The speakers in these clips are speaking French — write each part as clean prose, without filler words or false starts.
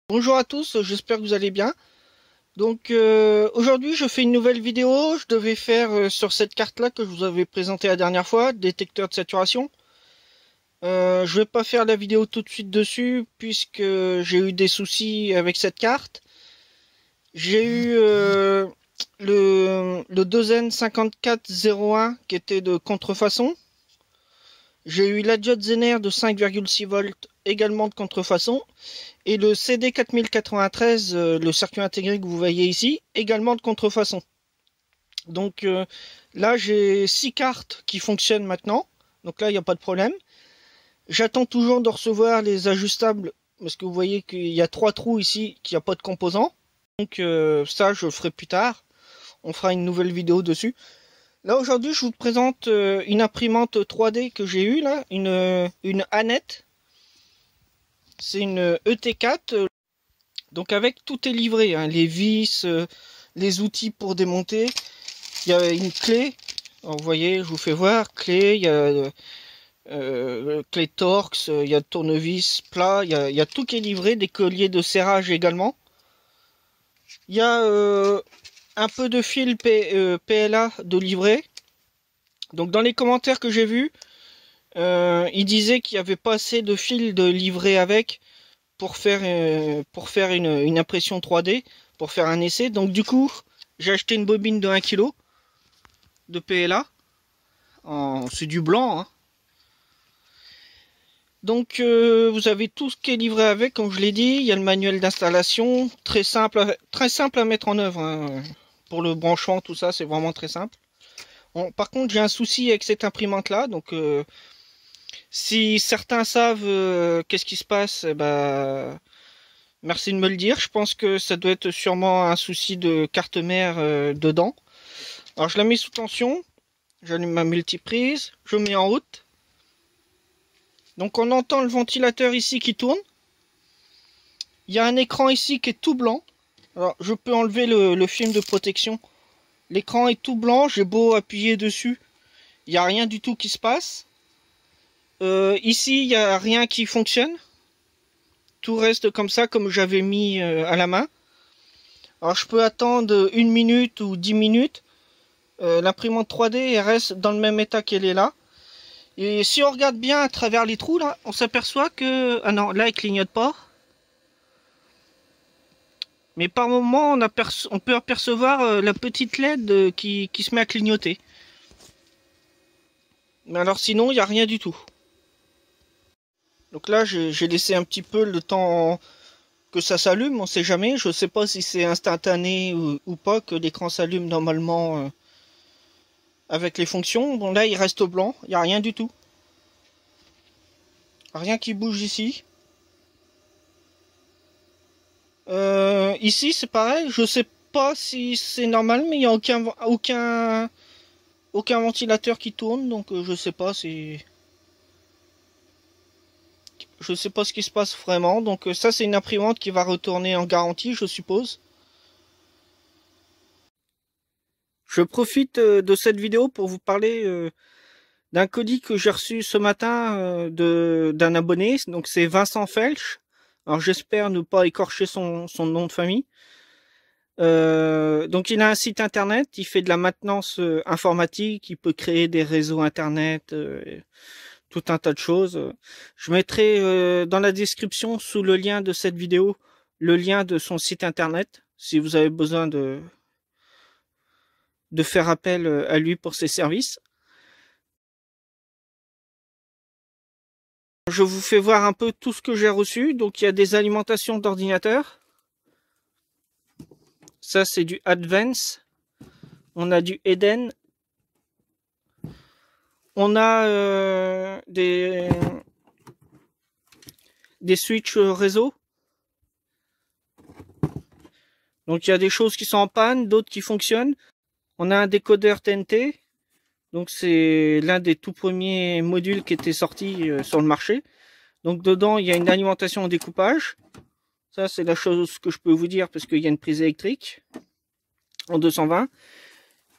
Bonjour à tous, j'espère que vous allez bien. Donc aujourd'hui je fais une nouvelle vidéo. Je devais faire sur cette carte là que je vous avais présentée la dernière fois, détecteur de saturation. Je vais pas faire la vidéo tout de suite dessus puisque j'ai eu des soucis avec cette carte. J'ai eu le Dozen 5401 qui était de contrefaçon. J'ai eu la diode Zener de 5,6 volts également de contrefaçon. Et le CD 4093, le circuit intégré que vous voyez ici, également de contrefaçon. Donc là, j'ai 6 cartes qui fonctionnent maintenant. Donc là, il n'y a pas de problème. J'attends toujours de recevoir les ajustables, parce que vous voyez qu'il y a 3 trous ici, qu'il n'y a pas de composants. Donc ça, je le ferai plus tard. On fera une nouvelle vidéo dessus. Là, aujourd'hui, je vous présente une imprimante 3D que j'ai eue, là, une Anet. C'est une ET4. Donc avec tout est livré, hein, les vis, les outils pour démonter. Il y a une clé. Alors, vous voyez, je vous fais voir. Clé, il y a clé Torx, il y a tournevis plat, il y a tout qui est livré, des colliers de serrage également. Il y a un peu de fil PLA de livret. Donc dans les commentaires que j'ai vus, ils disaient qu'il n'y avait pas assez de fil de livret avec pour faire une impression 3D, pour faire un essai. Donc du coup, j'ai acheté une bobine de 1 kg de PLA. C'est du blanc, hein. Donc vous avez tout ce qui est livré avec, comme je l'ai dit. Il y a le manuel d'installation, très simple à mettre en œuvre, hein. Pour le branchement, tout ça, c'est vraiment très simple. Bon, par contre, j'ai un souci avec cette imprimante là, donc si certains savent qu'est-ce qui se passe, bah, merci de me le dire. Je pense que ça doit être sûrement un souci de carte mère dedans. Alors je la mets sous tension, j'allume ma multiprise, je mets en haute. Donc on entend le ventilateur ici qui tourne. Il y a un écran ici qui est tout blanc. Alors je peux enlever le film de protection. L'écran est tout blanc, j'ai beau appuyer dessus, il n'y a rien du tout qui se passe. Ici il n'y a rien qui fonctionne. Tout reste comme ça, comme j'avais mis à la main. Alors je peux attendre 1 minute ou 10 minutes. L'imprimante 3D elle reste dans le même état qu'elle est là. Et si on regarde bien à travers les trous là, on s'aperçoit que... Ah non, là il clignote pas. Mais par moment on peut apercevoir la petite LED qui se met à clignoter. Mais alors sinon il n'y a rien du tout. Donc là j'ai laissé un petit peu le temps que ça s'allume, on sait jamais. Je sais pas si c'est instantané ou pas que l'écran s'allume normalement avec les fonctions. Bon là il reste blanc, il n'y a rien du tout. Rien qui bouge ici. Ici c'est pareil, je sais pas si c'est normal, mais il n'y a aucun ventilateur qui tourne, donc je sais pas si... Je sais pas ce qui se passe vraiment, donc ça c'est une imprimante qui va retourner en garantie, je suppose. Je profite de cette vidéo pour vous parler d'un colis que j'ai reçu ce matin d'un abonné, donc c'est Vincent Felch. Alors j'espère ne pas écorcher son nom de famille. Donc il a un site internet, il fait de la maintenance informatique, il peut créer des réseaux internet, tout un tas de choses. Je mettrai dans la description sous le lien de cette vidéo le lien de son site internet si vous avez besoin de faire appel à lui pour ses services. Je vous fais voir un peu tout ce que j'ai reçu. Donc il y a des alimentations d'ordinateur. Ça c'est du Advance. On a du Eden. On a des switches réseau. Donc il y a des choses qui sont en panne, d'autres qui fonctionnent. On a un décodeur TNT. Donc c'est l'un des tout premiers modules qui était sorti sur le marché. Donc dedans il y a une alimentation en découpage. Ça c'est la chose que je peux vous dire parce qu'il y a une prise électrique en 220.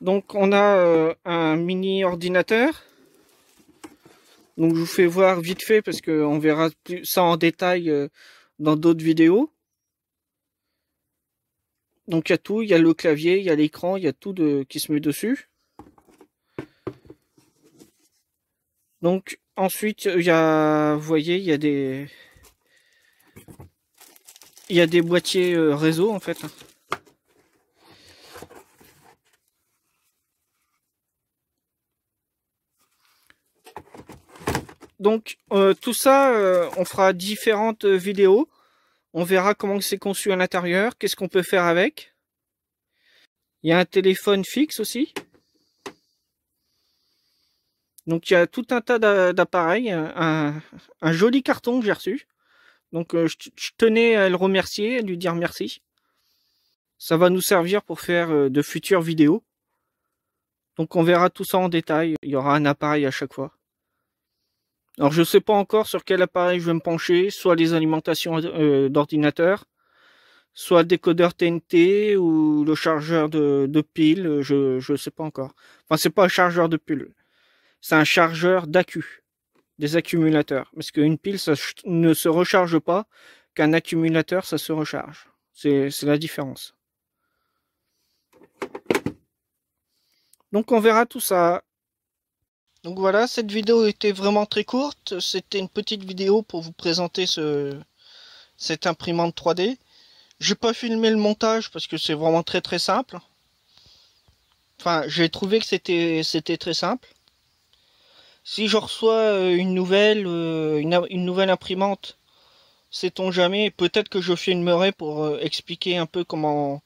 Donc on a un mini ordinateur. Donc je vous fais voir vite fait parce qu'on verra ça en détail dans d'autres vidéos. Donc il y a tout, il y a le clavier, il y a l'écran, il y a tout qui se met dessus. Donc ensuite il y a, vous voyez, il y a des boîtiers réseau en fait. Donc tout ça, on fera différentes vidéos. On verra comment c'est conçu à l'intérieur, qu'est-ce qu'on peut faire avec. Il y a un téléphone fixe aussi. Donc il y a tout un tas d'appareils, un joli carton que j'ai reçu. Donc je tenais à le remercier, à lui dire merci. Ça va nous servir pour faire de futures vidéos. Donc on verra tout ça en détail. Il y aura un appareil à chaque fois. Alors je ne sais pas encore sur quel appareil je vais me pencher, soit les alimentations d'ordinateur, soit le décodeur TNT ou le chargeur de pile, je sais pas encore. Enfin c'est pas un chargeur de pile, c'est un chargeur d'accu, des accumulateurs. Parce qu'une pile ça ne se recharge pas, qu'un accumulateur ça se recharge. C'est la différence. Donc on verra tout ça. Donc voilà, cette vidéo était vraiment très courte. C'était une petite vidéo pour vous présenter cette imprimante 3D. J'ai pas filmé le montage parce que c'est vraiment très très simple. Enfin, j'ai trouvé que c'était très simple. Si je reçois une nouvelle imprimante, sait-on jamais, peut-être que je filmerai pour expliquer un peu comment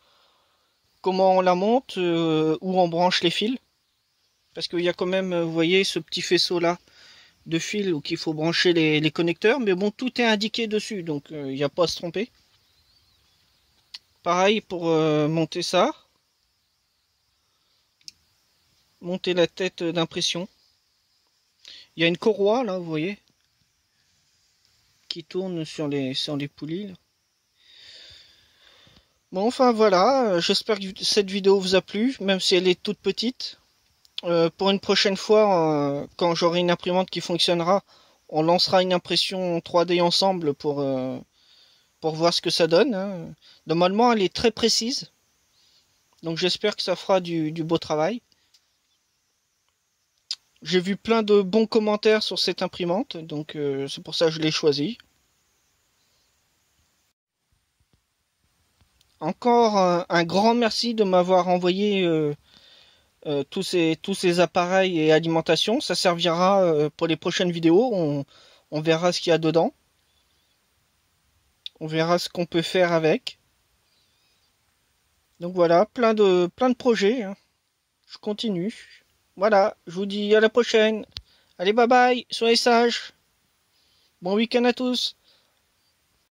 on la monte, où on branche les fils. Parce qu'il y a quand même, vous voyez, ce petit faisceau là de fils où il faut brancher les connecteurs. Mais bon, tout est indiqué dessus, donc il n'y a pas à se tromper. Pareil pour monter ça. Monter la tête d'impression. Il y a une courroie là, vous voyez, qui tourne sur les poulies là. Bon, enfin voilà, j'espère que cette vidéo vous a plu, même si elle est toute petite. Pour une prochaine fois, quand j'aurai une imprimante qui fonctionnera, on lancera une impression 3D ensemble pour voir ce que ça donne, hein. Normalement, elle est très précise, donc j'espère que ça fera du beau travail. J'ai vu plein de bons commentaires sur cette imprimante, donc c'est pour ça que je l'ai choisie. Encore un grand merci de m'avoir envoyé tous ces appareils et alimentations. Ça servira pour les prochaines vidéos. On verra ce qu'il y a dedans. On verra ce qu'on peut faire avec. Donc voilà, plein de projets, hein. Je continue. Voilà, je vous dis à la prochaine. Allez, bye bye, soyez sages. Bon week-end à tous.